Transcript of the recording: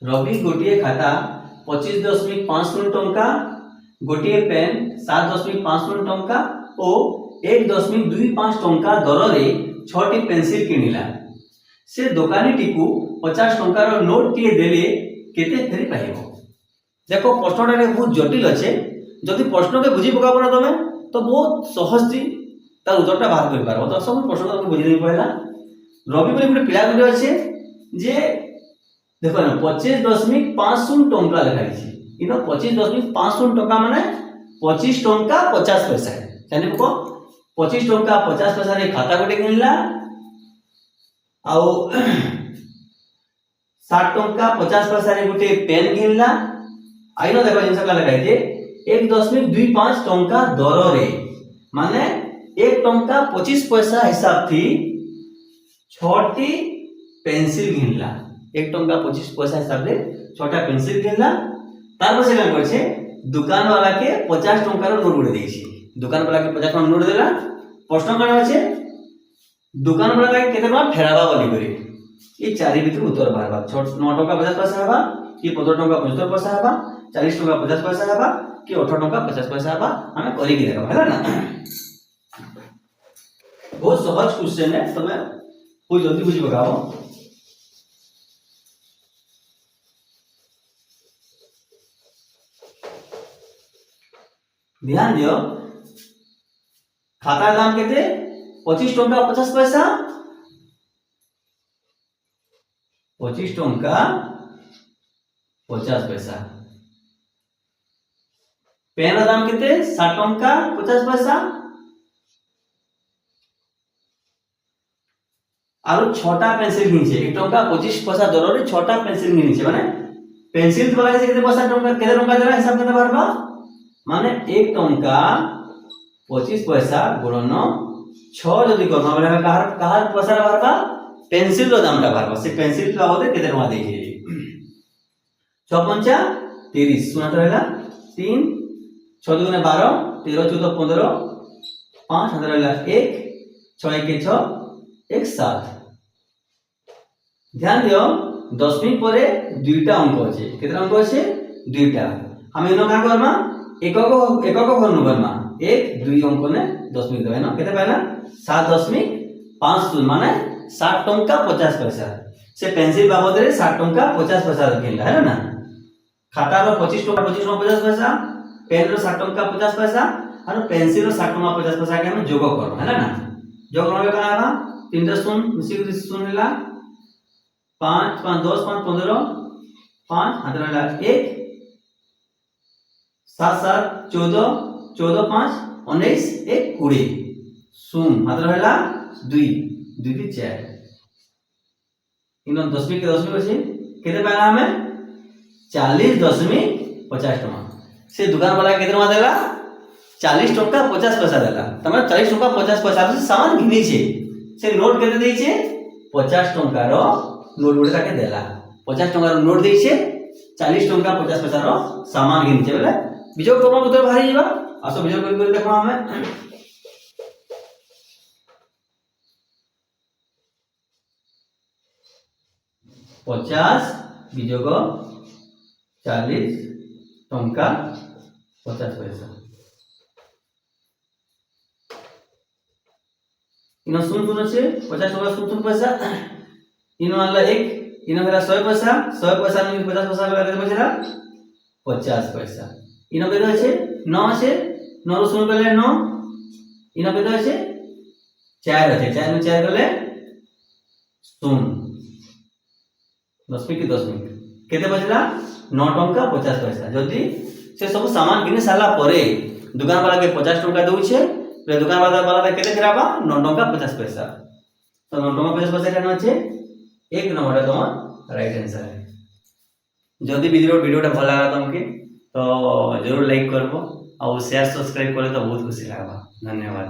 रवि गोटे खाता 25.50 टंका, गोटे पेन 7.50 टंका और 1.25 टंका दर रे 6टी पेंसिल किनिला। से दुकानी टीकू 50 टंकार नोट टीए देले केते फेरी पाइबो। देखो प्रश्नटा बहुत जटिल अच्छे, जदि प्रश्न के बुझी पकाबो ना तमे तो बहुत सहज थी तार उत्तरटा बाहर कर पारबो। तो सब प्रश्न तुमको बुझी नहीं पड़ेगा। रवि बोले गोटे पिला गुटे अच्छे जे देखो ना 25.50 टंका लिखाई छी, इनो 25.50 टंका माने 25 टंका 50 पैसा है। जानि पको 25 टंका 50 पैसा रे खाता गोटे किनला आउ 60 टंका 50 पैसा रे गोटे पेन किनला। आइनो देखो जिनस का लगाई जे 1.25 टंका दर रे माने 1 टंका 25 पैसा हिसाब थी 6टी पेंसिल किनला। 1 टंका 25 पैसा हिसाब रे 6टा पेंसिल किनला। तार पर से का करछे दुकान वाला के 50 टंका रो नोट गुडे देछि। दुकान वाला के 50 टंका नोट देला। प्रश्न कण अछि दुकान वाला के केते टंका फेराबा बोली करे ई चारि भीतर उत्तर बाहरबा। 9 टंका 50 पैसा हेबा कि 15 टंका 75 पैसा हेबा, 40 टंका 50 पैसा हेबा कि 18 टंका 50 पैसा हेबा। हमें करी के देखो हैला ना। बहुत सहज क्वेश्चन है, तमे कोई जल्दी बुझी पकाओ। ध्यान दियो खाता दाम केते 25 टंका 50 पैसा, 25 टंका 50 पैसा। पेन दाम केते 60 टंका 50 पैसा और 6टा पेंसिल किनछे 1 टंका 25 पैसा दर रे 6टा पेंसिल किनछे। माने पेंसिल वाला के केते पैसा टंका केते टंका देला हिसाब केते बारबा माने 1 टंका 25 पैसा गुणन 6 जदि करबा माने कहार पैसा बारबा पेंसिल रो दामटा बारबा। से पेंसिल बाबद केते टंका देखे 6 पंचा 30 सुना तो रहला 3 6 दुने 12 13 14 15 5 हाथ रहला 1 6 1 6 1 7। ध्यान दियो 10वीं परे दुईटा अंक अछि। केते अंक अछि दुईटा। हम इनो का करबा एकक घन करबा 1 2 अंक ने 10वीं देबा न केते पाइला 7.50 माने 60 टंका 50 पैसा। से पेंसिल बाबद रे 60 टंका 50 पैसा रखिला है ना। खाता रो 25 टंका 50 पैसा, पेन रो 60 टंका 50 पैसा और पेंसिल रो 60 टंका 50 पैसा के हम जोग करो है ना। जोग करबे का आबा 3 शून्य मिसी के शून्य होला 5 5 10 5 15 5 हाथ रहला 1 7 7 14 14 5 19 1 20 शून्य हाथ रहला 2 2 की 4 इनो 10वीं के 10वीं अछि केते पाला हमें 40.50 टका। से दुकान वाला केते टका देला 40 टका 50 पैसा देला। तमे 40 टका 50 पैसा से सामान किनी छे। से नोट केते देई छे 50 टका रो नोट गुडे ताके देला। 50 टका रो नोट देई छे 40 टका 50 पैसा रो सामान किनी छे। बोले बिजो कोन उत्तर बाहरी जीवा आसो बिजो कर देखो हमें 50 बिजोग 40 टंका 50 पैसा। इनो सुन सुन छे 50 टका सुन पैसा इनो आला 1 इनो भेला 100 पैसा 100 पैसा में 50 पैसा वाला केते बचला 50 पैसा। इनो केते আছে 9 আছে 9 रो सुन गले 9 इनो केते আছে 4 আছে 4 में 4 गले सुन 10 की 10 मिनट केते बचला 9 टंका 50 पैसा। जदी से सब सामान किने साला परे दुकान वाला के 50 टंका दउ छे रे दुकान वाला केते फेराबा 9 टंका 50 पैसा। तो 9 टंका 50 पैसा केना छै 1 नंबर तोर राइट आंसर है। जदी वीडियोटा भल लगा तुमके तो जरूर लाइक करबो और शेयर सब्सक्राइब करे तो बहुत खुशी लागबा। धन्यवाद।